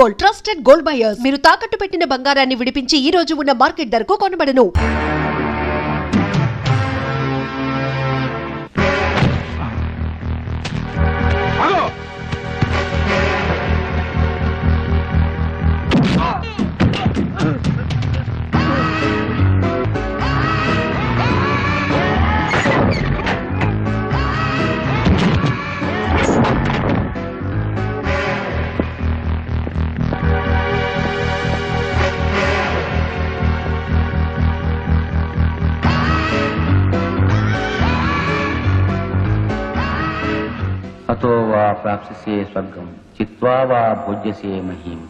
Gold, trusted gold buyers. మీరు తాకట్టు పెట్టిన బంగారాన్ని విడిపించి ఈ రోజు ఉన్న మార్కెట్ ధరకు కొనబడను. అతో వా ప్రాప్స్యసే స్వర్గం చిత్వా వా భోజ్యసే మహీం.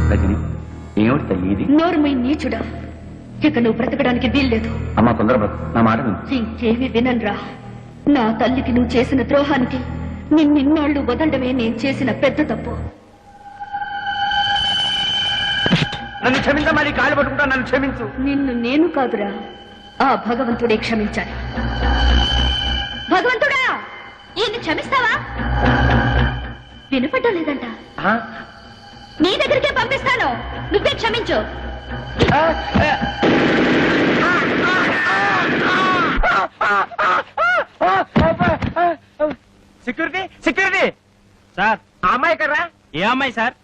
రజని, ఏమిటి తల్లి ఇది? నోరుమై నీచుడా, ఇక నువ్వు బ్రతకడానికి వీల్లేదు. అమ్మా తొందర బ్రతు, నా మాట విను. ఇంకేమీ వినన్రా. నా తల్లికి నువ్వు చేసిన ద్రోహానికి నిన్నిన్నాళ్లు వదలడమే నేను చేసిన పెద్ద తప్పు. నన్ను క్షమించమని కాలు పట్టుకుంటా, నన్ను క్షమించు. నిన్ను నేను కాదురా, ఆ భగవంతుడే క్షమించాలి. భగవంతుడా, ఈయన్ని క్షమిస్తావా? వినపడ్డం లేదంట. నీ దగ్గరికే పంపిస్తాను, నువ్వే క్షమించు. సెక్యూరిటీ సెక్యూరిటీ సార్, ఆ అమ్మాయి ఎక్కడ్రా? ఏ అమ్మాయి సార్?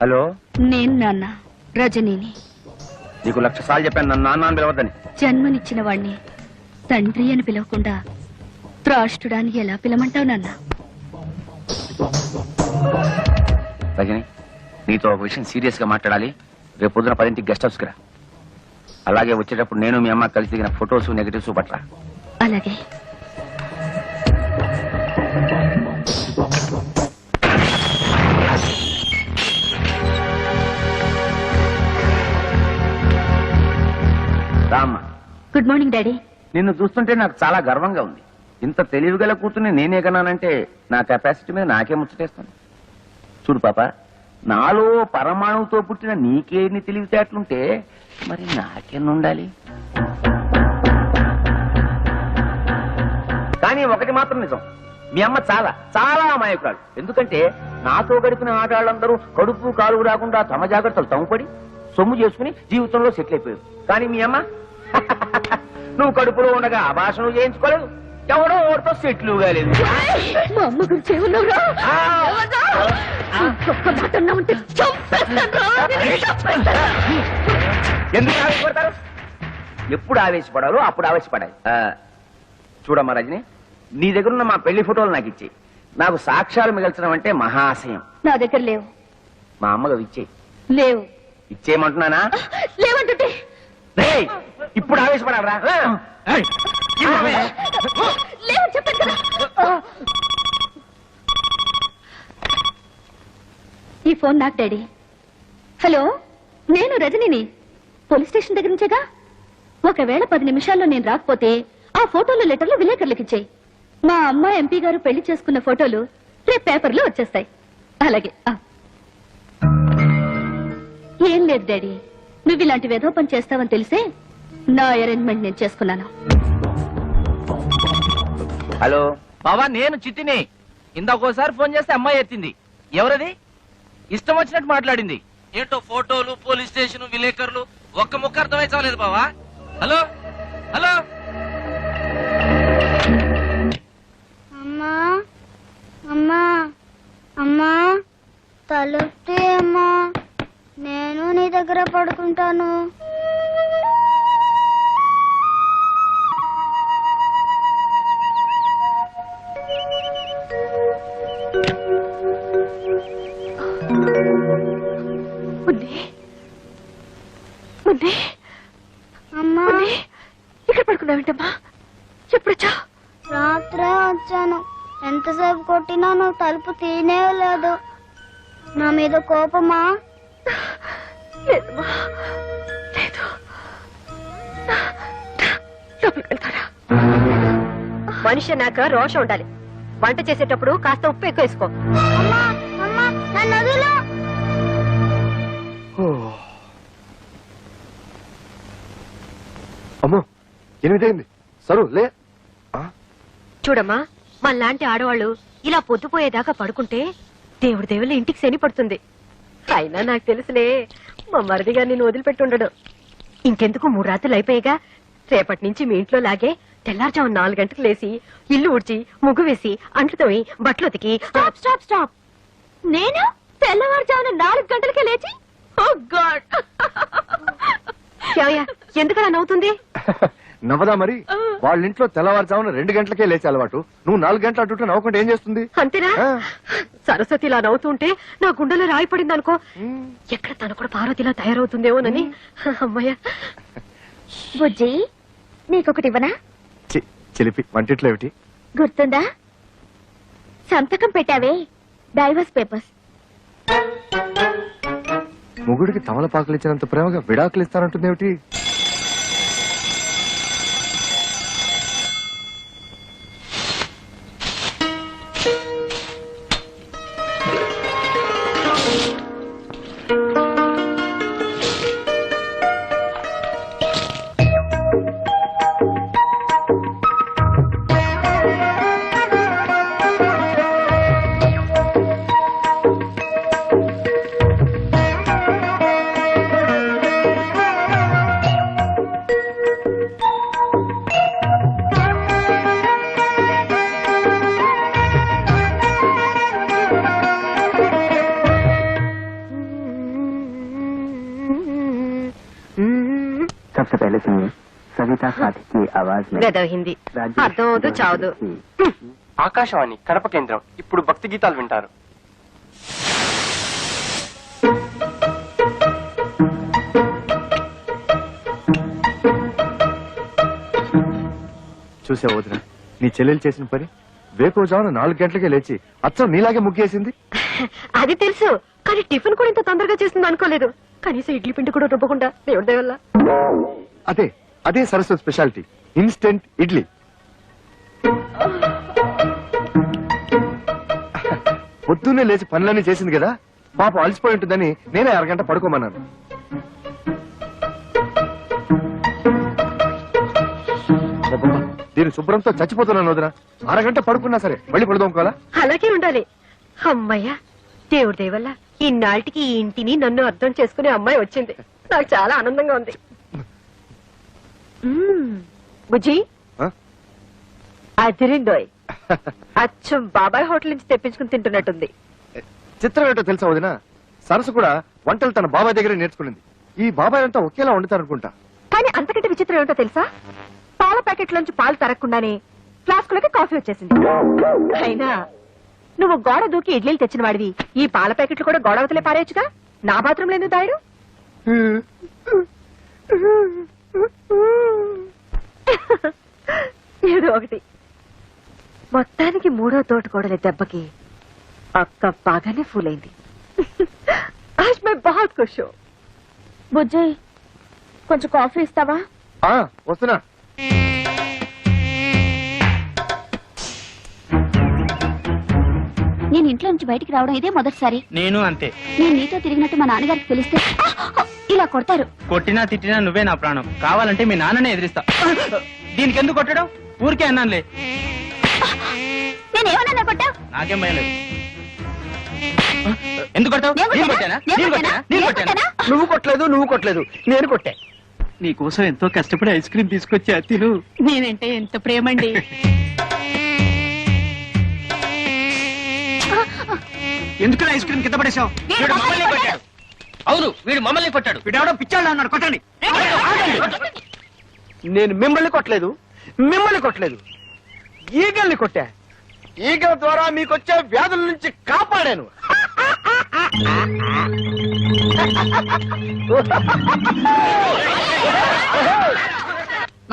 హలో, నేను నాన్న రజనీని. నీకు 1,00,000 సార్లు చెప్పాను నన్ను నాన్న అని పిలవద్దని. జన్మనిచ్చిన వాణ్ణి తండ్రి అని పిలవకుండా త్రాష్టుడాన్ని ఎలా పిలమంటావు నాన్న? రజని, నీతో ఒక విషయం సీరియస్ గా మాట్లాడాలి. రేపు పొద్దున 10ంటికి గెస్ట్ హౌస్కి రా. అలాగే వచ్చేటప్పుడు నేను మీ అమ్మ కలిసి దిగిన ఫొటోస్ నెగటివ్స్ పట్టరా. అలాగే. రామ్మ. Good morning daddy. నిన్ను చూస్తుంటే నాకు చాలా గర్వంగా ఉంది. ఇంత తెలివిగల కూతుర్ని నేనే కన్నానంటే నా కెపాసిటీ మీద నాకే ముచ్చటేస్తాను. చూడు పాప, నాలో పరమాణువుతో పుట్టిన నీకేన్ని తెలివితేటలుంటే మరి నాకెన్నుండాలి? కానీ ఒకటి మాత్రం నిజం, మీ అమ్మ చాలా చాలా అమాయకురాలు. ఎందుకంటే నాతో గడిపిన ఆటవాళ్ళందరూ కడుపు కాలు రాకుండా తమ జాగ్రత్తలు తమ్ముపడి సొమ్ము చేసుకుని జీవితంలో సెటిల్ అయిపోయారు. కానీ మీ అమ్మ నువ్వు కడుపులో ఉండగా అభాషణ చేయించుకోలేదు, ఎవడో ఓడితో సెటిల్ కాలేదు. మా అమ్మ గురించి ఎందుకు ఆవేశపడతారు? ఎప్పుడు ఆవేశపడాలో అప్పుడు ఆవేశపడాలి. చూడమ్మా రజని, నీ దగ్గర ఉన్న మా పెళ్లి ఫోటోలు నాకు ఇచ్చేయి. నాకు సాక్ష్యాలు మిగల్చడం అంటే మహాశయం. నా దగ్గర లేవు. మా అమ్మగా ఇచ్చేయి. లేవు. ఇచ్చేయమంటున్నానా? లేవంటుంటే ఇప్పుడు ఆవేశపడాలరా? లేవని చెప్పాను కదా. ఈ ఫోన్ నాకు డాడీ. హలో, నేను రజనిని. పోలీస్ స్టేషన్ దగ్గర నుంచేగా. ఒకవేళ 10 నిమిషాల్లో నేను రాకపోతే ఆ ఫోటోలు లెటర్లు విలేకరులకు ఇచ్చేయి. మా అమ్మ ఎంపీ గారు పెళ్లి చేసుకున్న ఫోటోలు రేపు పేపర్లో వచ్చేస్తాయి. అలాగే. ఏం లేదు డాడీ, నువ్వు ఇలాంటి వెధవ పని చేస్తావని తెలిసే నా అరేంజ్మెంట్ నేను చేసుకున్నాను. హలో బాబా, నేను చిట్టిని. ఇందాకోసారి ఫోన్ చేస్తే అమ్మాయి ఎత్తింది. ఎవరది? ఇష్టం వచ్చినట్టు మాట్లాడింది. ఏంటో ఫోటోలు, పోలీస్ స్టేషన్, విలేకరులు, ఒక్క ముక్క అర్థమై చావలేదు బావా. Hello hello. అమ్మా అమ్మా అమ్మా, తలుపుతీ అమ్మా, నేను నీ దగ్గర పడుకుంటాను. అమ్మా, ఇక్కడ పడుకున్నావేంటమ్మా? ఎప్పుడొచ్చా? రాత్రే వచ్చాను. ఎంతసేపు కొట్టినా నువ్వు తలుపు తీనేలేదు. నా మీద కోపమా? లేదమ్మా, లేదు. లోపలికి వెళ్తారా? మనిషి నాక రోషం ఉండాలి. వంట చేసేటప్పుడు కాస్త ఉప్పు ఎక్కువ వేసుకో. అమ్మా అమ్మా, నన్ను వదిలు. అమ్మో 8 అయింది. సరు లే. చూడమ్మా మనలాంటి ఆడవాళ్ళు ఇలా పొద్దుపోయేదాకా పడుకుంటే దేవుడి దేవుళ్ళ ఇంటికి శని పడుతుంది. అయినా నాకు తెలుసులే మా మరిదిగా నేను వదిలిపెట్టి ఉండడు. ఇంకెందుకు 3 రాత్రులు అయిపోయాగా రేపటి నుంచి మీ ఇంట్లో లాగే తెల్లారుజాము 4 గంటలకు లేసి ఇల్లు ఊడ్చి ముగ్గు వేసి అంట్లు తోమి బట్టలు ఉతికి. Stop stop stop. నేను తెల్లవారుజామున 4 గంటలకే లేచి? ఓ గాడ్! ఎందుకలా నవ్వుతుంది? నవ్వదా మరి? వాళ్ళ ఇంట్లో తెల్లవారుజామున 2 గంటలకే లేచే అలవాటు. నువ్వు 4 గంటలు అటుంటే నవ్వుకుంటే ఏం చేస్తుంది? అంతేనా? ఆ. సరస్వతి ఇలా నవ్వుతుంటే నా గుండెలో రాయి పడింది అనుకో. ఎక్కడ తను కూడా పార్వతిలా తయారవుతుందేమోనని. అమ్మయ్య. బుజ్జి నీకొకటి ఇవ్వనా? చిలిపి వంటిట్లో ఏమిటి? గుర్తుందా? సంతకం పెట్టావే డైవర్స్ పేపర్స్. మొగుడికి తమలపాకులు ఇచ్చినంత ప్రేమగా విడాకులు ఇస్తానంటుంది ఏమిటి? सबसे पहले सुनिए सविता साथी की आवाज में గదో హిందీ అర్థం అవదు చావదు. ఆకాశవాణి కడప కేంద్రం ఇప్పుడు భక్తి గీతాలు వింటారు. చూసా వదిన, నీ చెల్లెలు చేసిన పని. వేకోజామున 4 గంటలకే లేచి అచ్చం నీలాగే ముగ్గేసింది. అది తెలుసు, కానీ టిఫిన్ కూడా ఇంత తొందరగా చేస్తుంది అనుకోలేదు. కనీసం ఇడ్లీ పిండి కూడా రుబ్బకుండా దేవుడి దయ వల్ల. అదే అదే సరస్వతి స్పెషాలిటీ, ఇన్స్టెంట్ ఇడ్లీ. పొద్దున్నే లేచి పనులన్నీ చేసింది కదా, పాప అలసిపోయి ఉంటుందని నేనే 1 గంట పడుకోమన్నాను. అబ్బబ్బా, దీని శుభ్రంతో చచ్చిపోతున్నాను వదిన. 1 గంట పడుకున్నా సరే మళ్ళీ పడుకోవాలా? అలాగే ఉండాలి. అమ్మయ్య, దేవుడి దయ వల్ల ఇన్నాళ్ళకి ఈ ఇంటిని నన్ను అర్థం చేసుకునే అమ్మాయి వచ్చింది. నాకు చాలా ఆనందంగా ఉంది. బుజ్జి ఆ? అదిరిందోయ్. అచ్చం బాబాయ్ హోటల్ నుంచి తెప్పించుకుని తింటున్నట్టుంది. చిత్రం ఏంటో తెలుసా వదిన, సరస్సు కూడా వంటలు తన బాబాయ్ దగ్గరే నేర్చుకునింది. ఈ బాబాయ్ అంతా ఒకేలా వండుతారనుకుంటా. కానీ అంతకంటే విచిత్రం ఏమిటో తెలుసా? పాల ప్యాకెట్ లోంచి పాలు తరగకుండానే ఫ్లాస్కులకి కాఫీ వచ్చేసింది. అయినా నువ్వు గోడ దూకి ఇడ్లీలు తెచ్చిన వాడివి, ఈ పాల ప్యాకెట్లు కూడా గోడ అవతలే పారేయచ్చుగా. నా బాత్రూంలో ఎందుకు దాయడు? ఏదో ఒకటి. మొత్తానికి 3వ తోటకోడలి దెబ్బకి అక్క బాగానే ఫూల్ అయింది. ఆజ్ మై బహుత్ ఖుష్ హూ. బుజ్జి కొంచెం కాఫీ ఇస్తావా? వస్తున్నా. నేను ఇంట్లో నుంచి బయటికి రావడం ఇదే మొదటిసారి. నేను అంతే. నేను నీతో తిరిగినట్టు మా నాన్నగారికి తెలిస్తే ఇలా కొడతారు. కొట్టినా తిట్టినా నువ్వే నా ప్రాణం. కావాలంటే మీ నాన్ననే ఎదిరిస్తా. దీనికి ఎందుకు కొట్టడం? ఊరికే అన్నానులే. నేనేమన్నా కొట్టావు? నాకేం భయలేదు. ఎందుకు కొట్టావు? నేను కొట్టానా? నేను కొట్టానా? నేను కొట్టానా? నువ్వు కొట్టలేదు నేను కొట్టా. నీకోసం ఎంతో కష్టపడి ఐస్ క్రీమ్ తీసుకొచ్చా, తిను. నేనంటే ఎంత ప్రేమండి. ఎందుకు ఐస్ క్రీమ్ కింద పడేశావు? వీడు మమ్మల్ని కొట్టాడు. అవును, వీడు మమ్మల్ని కొట్టాడు. వీడెవడో పిచ్చాడు అన్నాడు. కొట్టండి. నేను మిమ్మల్ని కొట్టలేదు, ఈగల్ని కొట్టా. ఈగల ద్వారా మీకొచ్చే వ్యాధుల నుంచి కాపాడాను.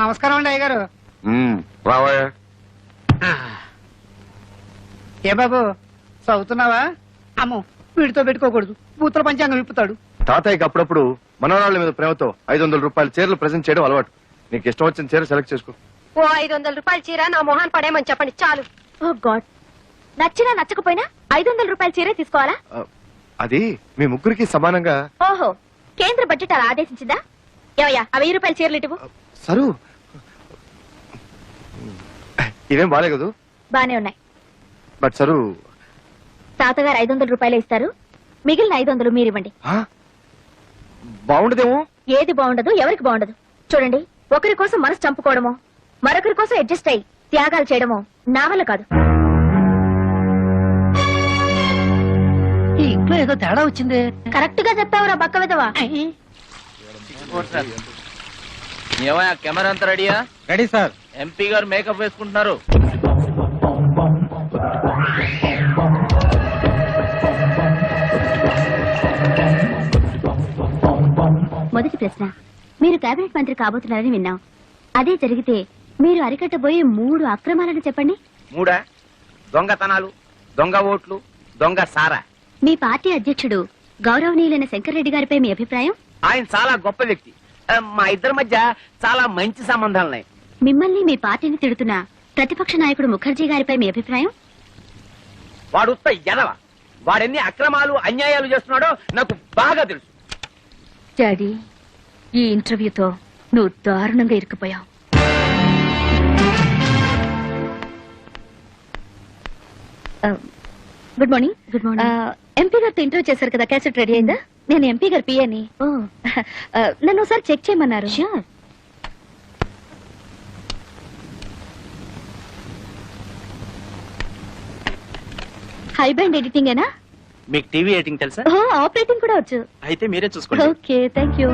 నమస్కారం అండి అయ్యగారు. రావయ్యా. ఏ బాబు చదువుతున్నావా? అమ్మో, వీడితో పెట్టుకోకూడదు, బూతుల పంచాంగం విప్పుతాడు. తాతయ్యకి అప్పుడప్పుడు మనవరాళ్ళ మీద ప్రేమతో 500 రూపాయల చీరలు ప్రెజెంట్ చేయడం అలవాటు. నీకు ఇష్టం వచ్చిన చీర సెలెక్ట్ చేసుకో. ఓ 500 రూపాయల చీర నా మొహాన్ పడేయమని చెప్పండి చాలు. ఓ గాడ్, నచ్చినా నచ్చకపోయినా 500 రూపాయల చీరే తీసుకోవాలా? అది మీ ముగ్గురికి సమానంగా. ఓహో, కేంద్ర బడ్జెట్ అలా ఆదేశించిందా? ఏవయ్యా, ఆ 1000 రూపాయల చీరలు ఇటువు. సరు ఇవేం బాలే కదూ. బానే ఉన్నాయి. బట్ సరు తాతగారు 500 రూపాయలు ఇస్తారు, మిగిలిన 500 మీరివ్వండి. బాగుండదేమో. ఏది బాగుండదు, ఎవరికి బాగుండదు. చూడండి, ఒకరి కోసం మనసు చంపుకోవడమో, మరొకరి కోసం అడ్జస్ట్ అయ్యి త్యాగాలు చేయడమో నా వల్ల కాదు. ఈ ఇంట్లో ఏదో తేడా వచ్చింది. కరెక్ట్ గా చెప్పావురా బక్క విధవా. ఏమయ్యా కెమెరా అంతా రెడీయా? Ready sir. ఎంపీ గారు మేకప్ వేసుకుంటున్నారు. మొదటి ప్రశ్న, మీరు కేబినెట్ మంత్రి కాబోతున్నారని విన్నాం. అదే జరిగితే మీరు అరికట్టబోయే 3 అక్రమాలను చెప్పండి. 3 దొంగతనాలు, దొంగ ఓట్లు, దొంగ సారా. మీ పార్టీ అధ్యక్షుడు గౌరవనీయులైన శంకర్రెడ్డి గారిపై మీ అభిప్రాయం? ఆయన చాలా గొప్ప వ్యక్తి. మా ఇద్దరి మధ్య చాలా మంచి సంబంధాలున్నాయి. మిమ్మల్ని మీ పార్టీని తిడుతున్న ప్రతిపక్ష నాయకుడు ముఖర్జీ గారిపై మీ అభిప్రాయం? వాడు ఉత్త ఎదవ. వాడెన్ని అక్రమాలు అన్యాయాలు చేస్తున్నాడో నాకు బాగా తెలుసు. డాడీ, ఈ ఇంటర్వ్యూతో నువ్వు దారుణంగా ఇరుక్కుపోయావు. Good morning. Good morning. MP గారితో ఇంటర్వ్యూ చేశారు కదా, క్యాసెట్ రెడీ అయిందా? నేను ఎంపీ గారి పిఏని. నన్ను ఒకసారి చెక్ చేయమన్నారు. షూర్. హై బ్యాండ్ ఎడిటింగ్ ఏనా? మీకు టీవీ ఎడిటింగ్ తెలుసా? ఆపరేటింగ్ కూడా వచ్చు. అయితే మీరే చూసుకోండి. Okay, thank you.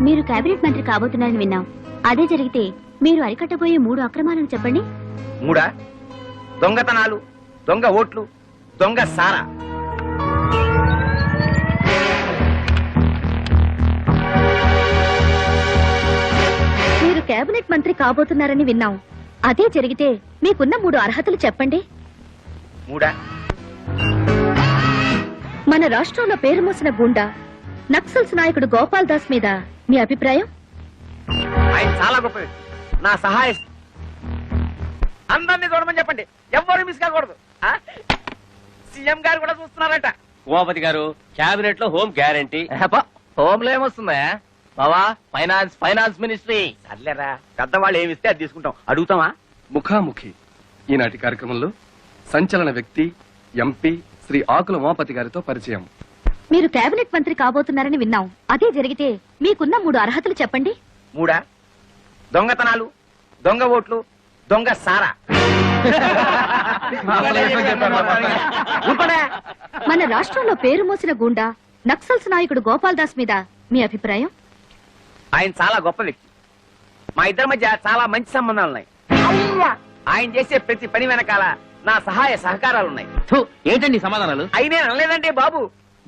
మీరు కేబినెట్ మంత్రి కాబోతున్నారని విన్నాం. అదే జరిగితే మీరు అరికట్టబోయే 3 అక్రమాలను చెప్పండి. 3 దొంగతనాలు, దొంగ ఓట్లు, దొంగ సారా. మీరు కేబినెట్ మంత్రి కాబోతున్నారని విన్నాం. అదే జరిగితే మీకున్న 3 అర్హతలు చెప్పండి. 3 మన రాష్ట్రంలో పేరు మోసిన గుండా నక్సల్స్ నాయకుడు గోపాల్ దాస్ మీద మీ అభిప్రాయం? ఆయన చాలా గొప్ప వ్యక్తి. నా సహాయ అందరినీ చూడమని చెప్పండి, ఎవ్వరు మిస్ కాకూడదు. సీఎం గారు కూడా చూస్తున్నారట. ఉమాపతి గారు, క్యాబినెట్ లో హోమ్ గ్యారంటీ. హోమ్ లో ఏమొస్తుందా బావా? Finance ministry. సర్లేరా, పెద్దవాళ్ళు ఏమి ఇస్తే అది తీసుకుంటాం. అడుగుతామా? ముఖాముఖి ఈనాటి కార్యక్రమంలో సంచలన వ్యక్తి ఎంపీ శ్రీ ఆకుల ఉమాపతి గారితో పరిచయం. మీరు కేబినెట్ మంత్రి కాబోతున్నారని విన్నాం. అదే జరిగితే మీకున్న 3 అర్హతలు చెప్పండి. 3 దొంగతనాలు, దొంగ ఓట్లు, దొంగ సారా. మన రాష్ట్రంలో పేరు మోసిన గుండా నక్సల్స్ నాయకుడు గోపాల్ దాస్ మీద మీ అభిప్రాయం? ఆయన చాలా గొప్ప వ్యక్తి. మా ఇద్దరి మధ్య చాలా మంచి సంబంధాలున్నాయి. ఆయన చేసే ప్రతి పని వెనకాల నా సహాయ సహకారాలున్నాయి. ఏంటండి సమాధానాలు? అయినే అనలేదంటే బాబు.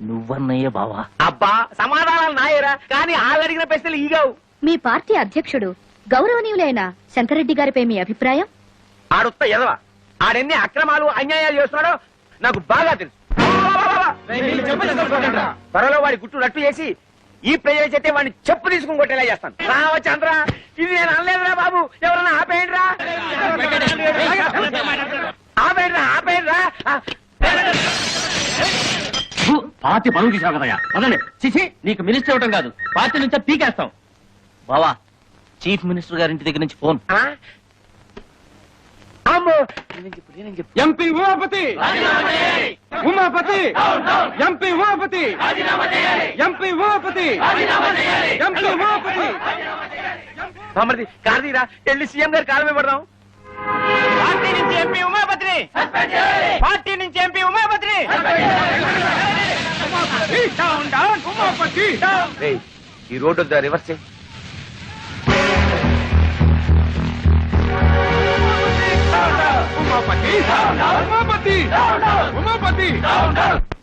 నువ్వన్నయ్యే బావా. అబ్బా, సమాధానాలు నాయరా, కానీ వాళ్ళు అడిగిన ప్రశ్నలు ఈగావు. మీ పార్టీ అధ్యక్షుడు గౌరవనీయులైన శంకర్రెడ్డి గారిపై మీ అభిప్రాయం? ఆడుత్త ఎదవ. ఆడెన్ని అక్రమాలు అన్యాయాలు చేస్తున్నాడో నాకు బాగా తెలుసు. త్వరలో వాడి గుట్టు రట్టు చేసి ఈ ప్రజలు చేస్తే వాడిని చెప్పు తీసుకుని కొట్టేలా చేస్తాను. రావచ్చంద్ర, ఇది నేను అనలేదురా బాబు. ఎవరన్నా ఆపేయండిరా, ఆపేయండిరా. పార్టీ పనులు తీసావు కదయ్యా, వదండి. చిచి, నీకు మినిస్టర్ ఇవ్వటం కాదు, పార్టీ నుంచే పీకేస్తాం. బావా, చీఫ్ మినిస్టర్ గారి ఇంటి దగ్గర నుంచి ఫోన్. అమ్మో, MP Umapathi, Umapathi, MP Umapathi, MP Umapathi, MP Umapathi. మమ్మల్ని కార్తీరా, వెళ్ళి సీఎం గారి కాలమే పడదాం. పార్టీ నుంచి ఎంపీ ఉమాపతిని, పార్టీ నుంచి ఎంపీ ఉమాపతిని. ఉమాపతి ఈ రోడ్డు రివర్స్ చేయి.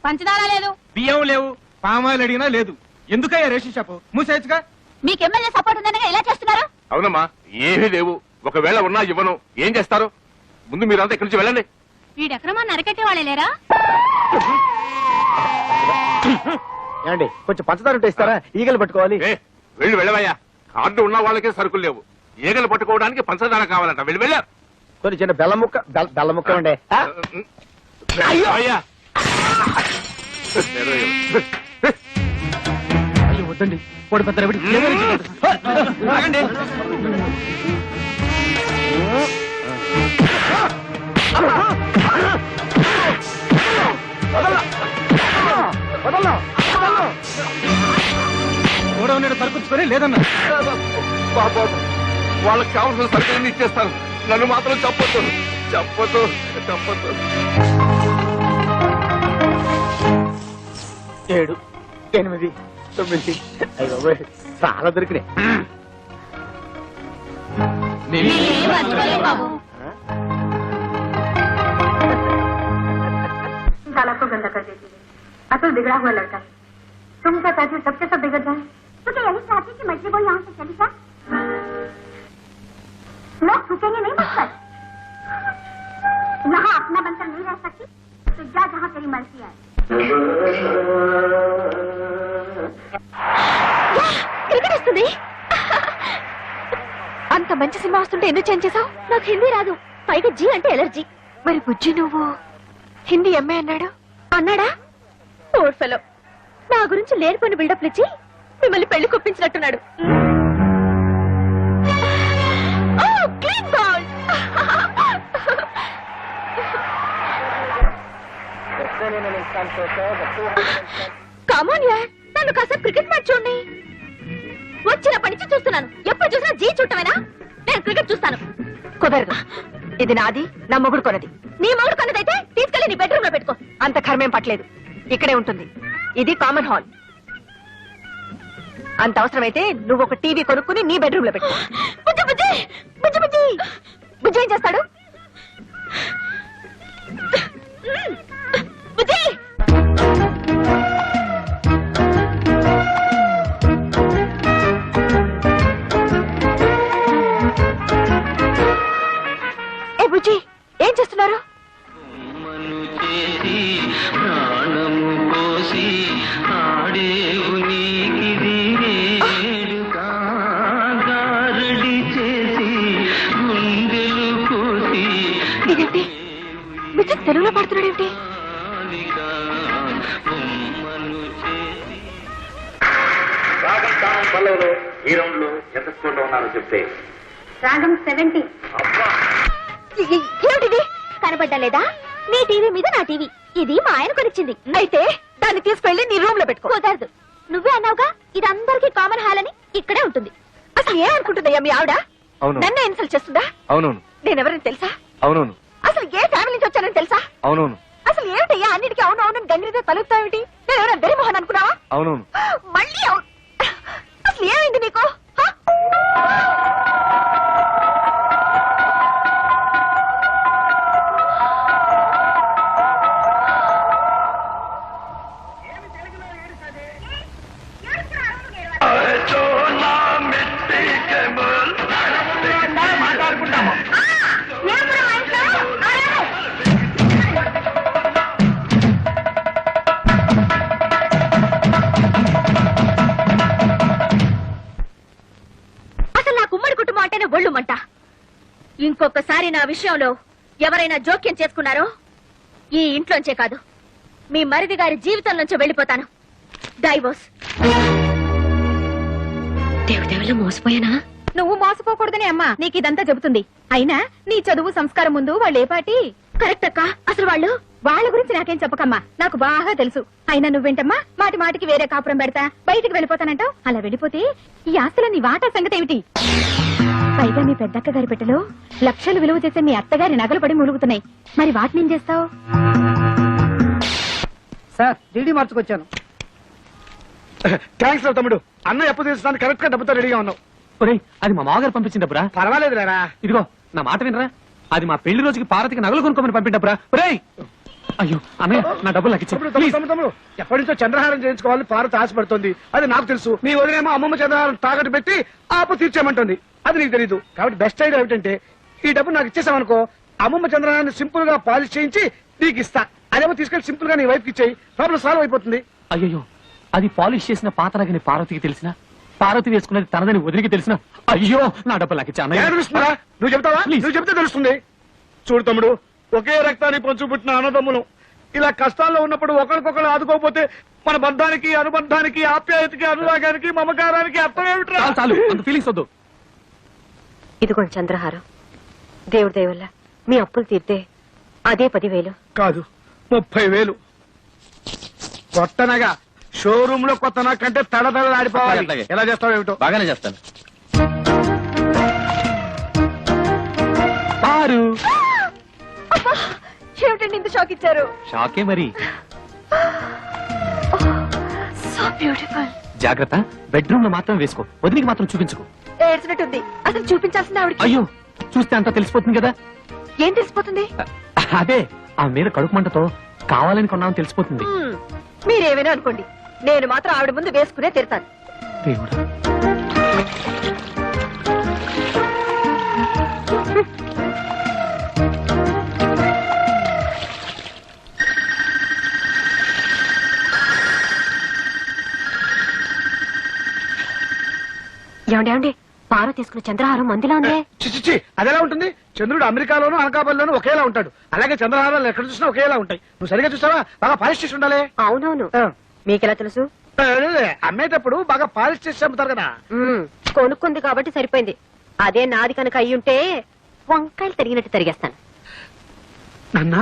పంచదార లేదు, బియ్యం లేవు, పామాయిల్ అడిగినా లేదు. ఎందుకయ్యా రేషన్ షాపు మూసేయచ్చుగా? మీకు ఎమ్మెల్యే సపోర్ట్ ఉందనగా ఎలా చేస్తున్నారు? అవునమ్మా, ఏమీ లేవు. ఒకవేళ ఉన్నా ఇవ్వను. ఏం చేస్తారు? ముందు మీరంతా ఇక్కడి నుంచి వెళ్ళండి. వీడి అక్రమాన్ని అరకట్టే వాళ్ళే లేరా? ఏమండి, కొంచెం పంచదార ఉంటే ఇస్తారా? ఈగలు పట్టుకోవాలి. వెళ్ళి వెళ్ళవయ్యా. కార్డు ఉన్న వాళ్ళకే సరుకులు లేవు. ఈగలు పట్టుకోవడానికి పంచదార కావాలంట. వెళ్ళి వెళ్ళా. కొంచెం చిన్న బెల్ల ముక్క ఉండే. అయ్యా, అయ్యో వద్దండి వాడు పెద్ద రవిడి. ఆగండి. గోడవన్నీ సరుకుంచుకొని లేదన్నా. బాబు వాళ్ళకి కావాల్సిన సరుకులన్నీ ఇచ్చేస్తాను, నన్ను మాత్రం చెప్పొద్దు చెప్పొద్దు చెప్పొద్దు. 7, 8, 9 అయ్యో చాలా దొరికినాయి. साला को गंदा कर देती है। असल बिगड़ा हुआ लड़का है। तुम क्या चाहती हो सबके सब बिगड़ जाए? तो क्या यही चाहती कि मछली वो यहाँ से चली जाए? लोग छूटेंगे नहीं मुझपर। यहाँ अपना बनकर नहीं रह सकती तो जा जहाँ तेरी मर्जी है। క్రికెట్ వస్తుంది. అంత మంచి సినిమా వస్తుంటే ఎందుకు చేంజ్ చేసావు? నాకు హిందీ రాదు, పైగా జీ అంటే ఎలర్జీ. మరి బుజ్జి నువ్వు హిందీ ఎంఏ అన్నాడా? ఓడ్ ఫెలో నా గురించి లేనిపోయిన బిల్డప్లు ఇచ్చి మిమ్మల్ని పెళ్లి కొప్పించినట్టున్నాడు. కామోన్ యార్, నన్ను కాసేపు క్రికెట్ మ్యాచ్ చూడండి. వచ్చినప్పటి నుంచి చూస్తున్నాను, ఎప్పుడు చూసినా జీ చూడటమేనా? నేను క్రికెట్ చూస్తాను. కుదరదు, ఇది నాది, నా మొగుడు కొనది. నీ మొగుడు కొన్నదైతే తీసుకెళ్లి నీ బెడ్రూమ్ లో పెట్టుకో. అంత కర్మేం పట్టలేదు, ఇక్కడే ఉంటుంది. ఇది కామన్ హాల్. అంత అవసరమైతే నువ్వు ఒక టీవీ కొనుక్కుని నీ బెడ్రూమ్ లో పెట్టుకో. బుజ్జి బుజ్జి బుజ్జి బుజ్జి బుజ్జి ఏం చేస్తాడు? బుజ్జి ఏ బుజ్జి ఏం చేస్తున్నారు? ఇదేంటి బుజ్జి తెలుగులో పాడుతున్నాడు ఏమిటి? ఈ రౌండ్ లో ఎంత స్కోర్ లో ఉన్నారో చెప్తే. రాగం 70. ఏమిటిది కనబడ్డా లేదా? నీ టీవీ మీద నా టీవీ. ఇది మా ఆయన కొనిచ్చింది. అయితే దాన్ని తీసుకెళ్లి నీ రూమ్ లో పెట్టుకో. కుదరదు, నువ్వే అన్నావుగా ఇది అందరికీ కామన్ హాల్ అని. ఇక్కడే ఉంటుంది. అసలు ఏమనుకుంటుందయ్యా మీ ఆవిడ? అవును. ఇన్సల్ట్ చేస్తుందా? అవునవును. నేనెవరని తెలుసా? అవునవును. అసలు ఏ ఫ్యామిలీ నుంచి వచ్చానని తెలుసా? అవునవును. అసలు ఏమిటయ్యా అన్నిటికీ అవును అవునని గంగిరితో తలుపుతావేమిటి? నేను ఎవరైనా దరిమోహన్ అనుకున్నావా? అవునవును. మళ్ళీ అవును. అసలు ఏమైంది నీకు? ఒళ్ళుమంట. ఇంకొకసారి నా విషయంలో ఎవరైనా జోక్యం చేసుకున్నారో ఈ ఇంట్లోంచే కాదు మీ మరిది గారి జీవితం నుంచి వెళ్ళిపోతాను. డైవోర్స్. దేవుడెవలో మోసపోయానా? నువ్వు మోసపోకూడదని అమ్మా నీకు ఇదంతా చెబుతుంది. అయినా నీ చదువు సంస్కారం ముందు వాళ్ళు ఏ పాటి? కరెక్ట్ అక్క. అసలు వాళ్ళ గురించి నాకేం చెప్పకమ్మా, నాకు బాగా తెలుసు. అయినా నువ్వేంటమ్మా మాటి మాటికి వేరే కాపురం పెడతా బయటికి వెళ్ళిపోతానంటావు. అలా వెళ్ళిపోతే ఈ ఆస్తుల నీ వాటా సంగతి ఏమిటి? పైగా మీ పెద్దక్క గారి పెట్టెలో లక్షలు విలువ చేసే మీ అత్తగారి నగలు పడి ములుగుతున్నాయి. మరి వాటిని ఏం చేస్తావు? Sir DD మార్చుకొచ్చాను. థ్యాంక్స్ రా తమ్ముడు, అన్న ఎప్పుడు తీసుకోవడానికి కరెక్ట్ గా డబ్బుతో రెడీగా ఉన్నావు. అది మా మామగారు పంపించిన డబ్బురా. పర్వాలేదు రా. ఇదిగో నా మాట వినరా, అది మా పెళ్లి రోజుకి పార్వతికి నగలు కొనుక్కోమని పంపిన డబ్బురా. అయ్యో అన్నయ్య, నా డబ్బులు నాకు తమ్ముడు ఎప్పటి నుంచో చంద్రహారం చేయించుకోవాలని పార్వతి ఆశపడుతుంది. అది నాకు తెలుసు. నీ వదిలేమో అమ్మమ్మ చంద్రహారం తాకట్టు పెట్టి ఆపు తీర్చేయమంటుంది. అది నీకు తెలీదు. కాబట్టి బెస్ట్ ఐడియా ఏమిటంటే ఈ డబ్బు నాకు ఇచ్చేసామనుకో, అమ్మమ్మ చంద్రహారాన్ని సింపుల్ గా పాలిష్ చేయించి నీకు ఇస్తా. అదేమో తీసుకెళ్లి సింపుల్ గా నీ వైఫ్ కి ఇచ్చేయి, ప్రాబ్లం సాల్వ్ అయిపోతుంది. అయ్యో, అది పాలిష్ చేసిన పాతరాగని పార్వతికి తెలిసిన, పార్వతి వేసుకున్నది తనదని వదిలికి తెలిసిన, అయ్యో నా డబ్బులు నాకు ఇచ్చా. తెలుస్తుందా? నువ్వు చెప్తావా? నువ్వు చెప్తే తెలుస్తుంది. చూడు తమ్ముడు, ఒకే రక్తాన్ని పంచు పుట్టిన అన్నదమ్ములు ఇలా కష్టాల్లో ఉన్నప్పుడు ఒకరికొకరు ఆదుకోకపోతే మన బంధానికి అనుబంధానికి ఆప్యాయతకి అనురాగానికి మమకారానికి అర్థం ఏమిట్రా? చాలు అంత ఫీలింగ్స్ వద్దు. ఇదిగోండి చంద్రహారం. దేవుడి దయ వల్ల మీ అప్పులు తీర్తే అదే 10,000. కాదు 30,000. కొత్తనగా షోరూమ్ లో కొత్త కంటే తడతడలాడిపోవాలి. అట్లాగే. ఎలా చేస్తావు ఏమిటో. బాగానే చేస్తాను. పారు ఏమిటండి ఇంత షాక్ ఇచ్చారు? షాకే మరి. So beautiful. జాగ్రత్త, బెడ్రూమ్ లో మాత్రం వేసుకో, వదిలికి మాత్రం చూపించుకో. ఏడ్చినట్టుంది. అసలు చూపించాల్సింది ఆవిడకి. అయ్యో, చూస్తే అంతా తెలిసిపోతుంది కదా. ఏం తెలిసిపోతుంది? అదే ఆ మీద కడుపు మంటతో కావాలని కొన్నామని తెలిసిపోతుంది. మీరేమైనా అనుకోండి, నేను మాత్రం ఆవిడ ముందు వేసుకునే తిడతాను. దేవుడా. ఏమండి పార తీసుకున్న చంద్రహారం మందిలా ఉందే. చిచ్చి అదెలా ఉంటుంది? చంద్రుడు అమెరికాలోను అనకాపల్లిలోను ఒకేలా ఉంటాడు. అలాగే చంద్రహారాలు ఎక్కడ చూసినా ఒకేలా ఉంటాయి. నువ్వు సరిగా చూసావా? బాగా పాలిష్ చేసి ఉండాలి. అవునవును. మీకెలా తెలుసు? అమ్మేటప్పుడు బాగా పాలిష్ చేసి అమ్ముతారు కదా. కొనుక్కుంది కాబట్టి సరిపోయింది. అదే నాది కనుక అయ్యుంటే వంకాయలు తరిగినట్టు తరిగేస్తాను. నాన్న